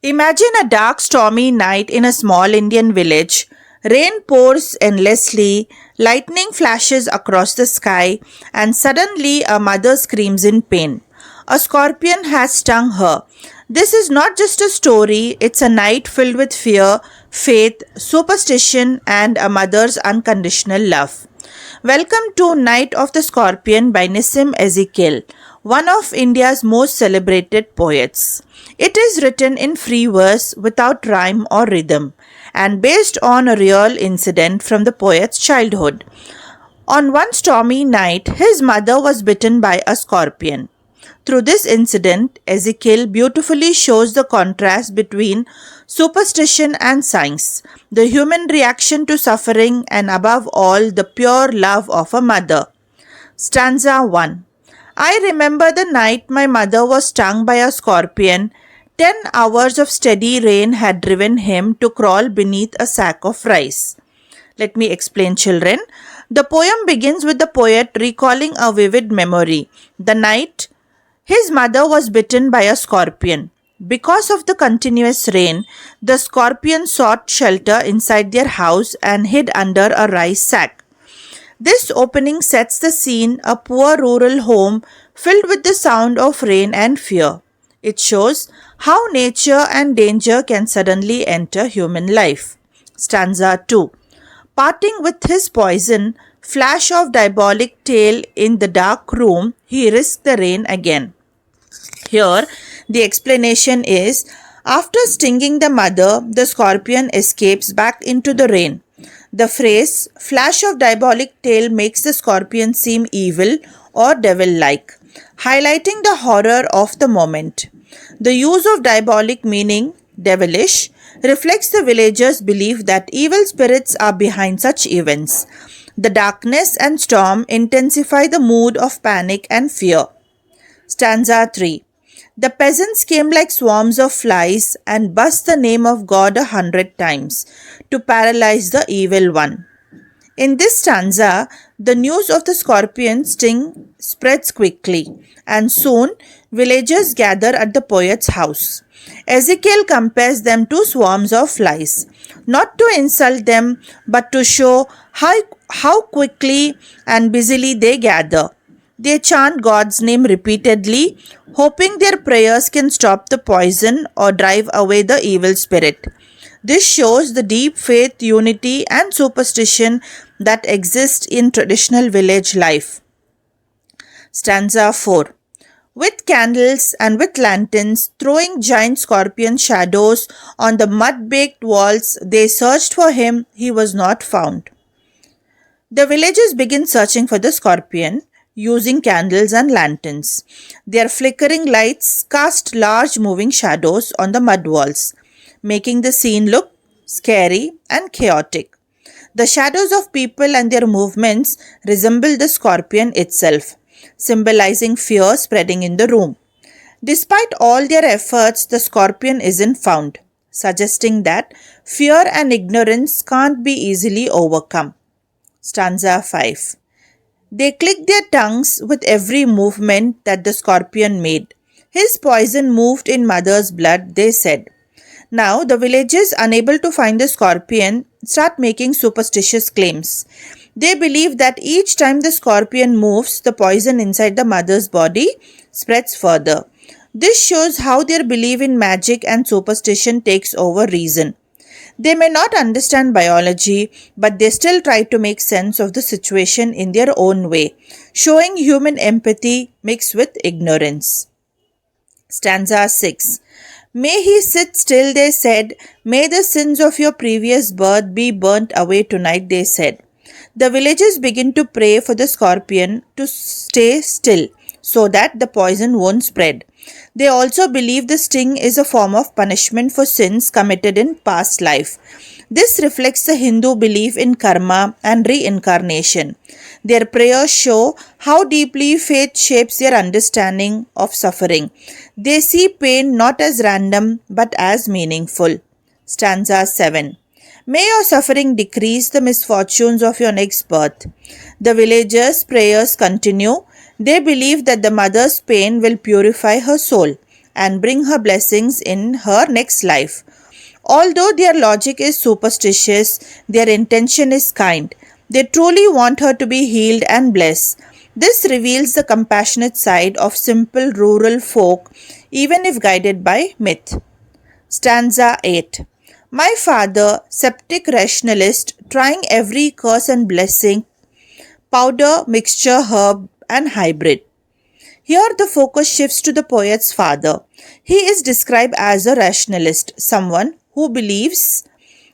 Imagine a dark, stormy night in a small Indian village. Rain pours endlessly, lightning flashes across the sky, and suddenly a mother screams in pain. A scorpion has stung her. This is not just a story, it's a night filled with fear, faith, superstition, and a mother's unconditional love. Welcome to Night of the Scorpion by Nissim Ezekiel, one of India's most celebrated poets. It is written in free verse without rhyme or rhythm and based on a real incident from the poet's childhood. On one stormy night, his mother was bitten by a scorpion. Through this incident, Ezekiel beautifully shows the contrast between superstition and science, the human reaction to suffering, and above all, the pure love of a mother. Stanza 1. I remember the night my mother was stung by a scorpion. 10 hours of steady rain had driven him to crawl beneath a sack of rice. Let me explain, children. The poem begins with the poet recalling a vivid memory. The night his mother was bitten by a scorpion. Because of the continuous rain, the scorpion sought shelter inside their house and hid under a rice sack. This opening sets the scene, a poor rural home filled with the sound of rain and fear. It shows how nature and danger can suddenly enter human life. Stanza 2. Parting with his poison, flash of diabolic tail in the dark room, he risked the rain again. Here, the explanation is after stinging the mother, the scorpion escapes back into the rain. The phrase flash of diabolic tail makes the scorpion seem evil or devil like, highlighting the horror of the moment. The use of diabolic meaning devilish reflects the villagers' belief that evil spirits are behind such events. The darkness and storm intensify the mood of panic and fear. Stanza 3. The peasants came like swarms of flies and buzzed the name of God 100 times to paralyze the evil one. In this stanza, the news of the scorpion sting spreads quickly, and soon villagers gather at the poet's house. Ezekiel compares them to swarms of flies, not to insult them, but to show how quickly and busily they gather. They chant God's name repeatedly, hoping their prayers can stop the poison or drive away the evil spirit. This shows the deep faith, unity, and superstition that exist in traditional village life. Stanza 4. With candles and with lanterns, throwing giant scorpion shadows on the mud-baked walls, they searched for him. He was not found. The villagers begin searching for the scorpion using candles and lanterns. Their flickering lights cast large moving shadows on the mud walls, making the scene look scary and chaotic. The shadows of people and their movements resemble the scorpion itself, symbolizing fear spreading in the room. Despite all their efforts, the scorpion isn't found, suggesting that fear and ignorance can't be easily overcome. Stanza 5. They clicked their tongues with every movement that the scorpion made. His poison moved in mother's blood, they said. Now, the villagers, unable to find the scorpion, start making superstitious claims. They believe that each time the scorpion moves, the poison inside the mother's body spreads further. This shows how their belief in magic and superstition takes over reason. They may not understand biology, but they still try to make sense of the situation in their own way, showing human empathy mixed with ignorance. Stanza 6. May he sit still, they said. May the sins of your previous birth be burnt away tonight, they said. The villagers begin to pray for the scorpion to stay still so that the poison won't spread. They also believe the sting is a form of punishment for sins committed in past life. This reflects the Hindu belief in karma and reincarnation. Their prayers show how deeply faith shapes their understanding of suffering. They see pain not as random but as meaningful. Stanza 7. May your suffering decrease the misfortunes of your next birth. The villagers' prayers continue. They believe that the mother's pain will purify her soul and bring her blessings in her next life. Although their logic is superstitious, their intention is kind. They truly want her to be healed and blessed. This reveals the compassionate side of simple rural folk, even if guided by myth. Stanza 8. My father, septic rationalist, trying every curse and blessing, powder, mixture, herb, and hybrid. Here the focus shifts to the poet's father. He is described as a rationalist, someone who believes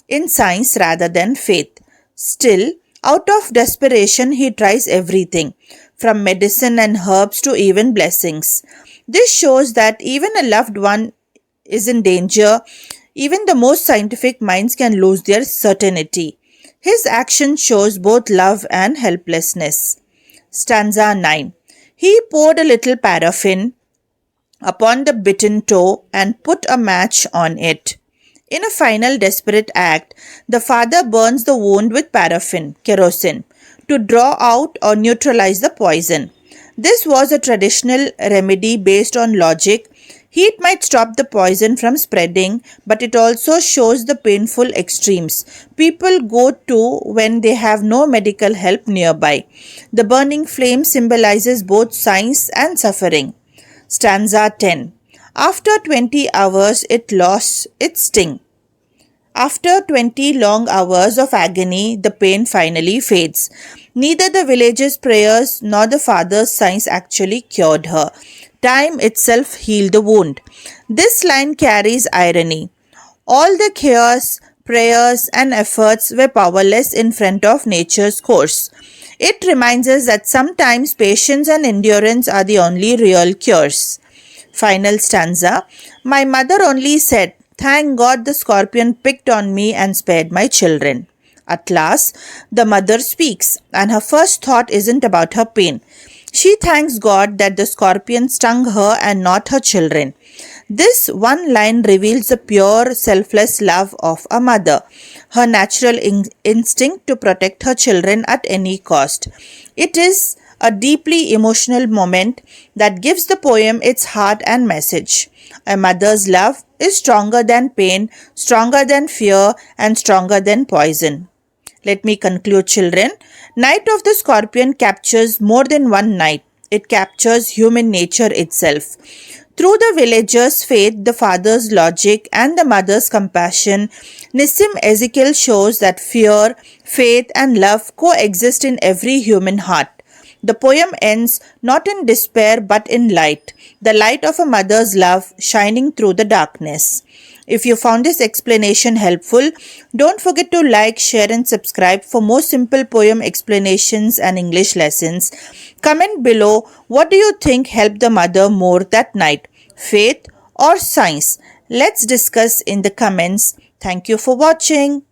in science rather than faith. Still, out of desperation, he tries everything, from medicine and herbs to even blessings. This shows that even a loved one is in danger. Even the most scientific minds can lose their certainty. His action shows both love and helplessness. Stanza 9. He poured a little paraffin upon the bitten toe and put a match on it. In a final desperate act, the father burns the wound with paraffin, kerosene, to draw out or neutralize the poison. This was a traditional remedy based on logic. Heat might stop the poison from spreading, but it also shows the painful extremes people go to when they have no medical help nearby. The burning flame symbolizes both science and suffering. Stanza 10. After 20 hours, it lost its sting. After 20 long hours of agony, the pain finally fades. Neither the village's prayers nor the father's science actually cured her. Time itself healed the wound. This line carries irony. All the cures, prayers, and efforts were powerless in front of nature's course. It reminds us that sometimes patience and endurance are the only real cures. Final stanza. My mother only said, "Thank God the scorpion picked on me and spared my children." At last, the mother speaks, and her first thought isn't about her pain. She thanks God that the scorpion stung her and not her children. This one line reveals the pure, selfless love of a mother, her natural instinct to protect her children at any cost. It is a deeply emotional moment that gives the poem its heart and message. A mother's love is stronger than pain, stronger than fear, and stronger than poison. Let me conclude, children. Night of the Scorpion captures more than one night. It captures human nature itself. Through the villager's faith, the father's logic, and the mother's compassion, Nissim Ezekiel shows that fear, faith, and love coexist in every human heart. The poem ends not in despair but in light, the light of a mother's love shining through the darkness. If you found this explanation helpful, don't forget to like, share, and subscribe for more simple poem explanations and English lessons. Comment below, what do you think helped the mother more that night, faith or science? Let's discuss in the comments. Thank you for watching.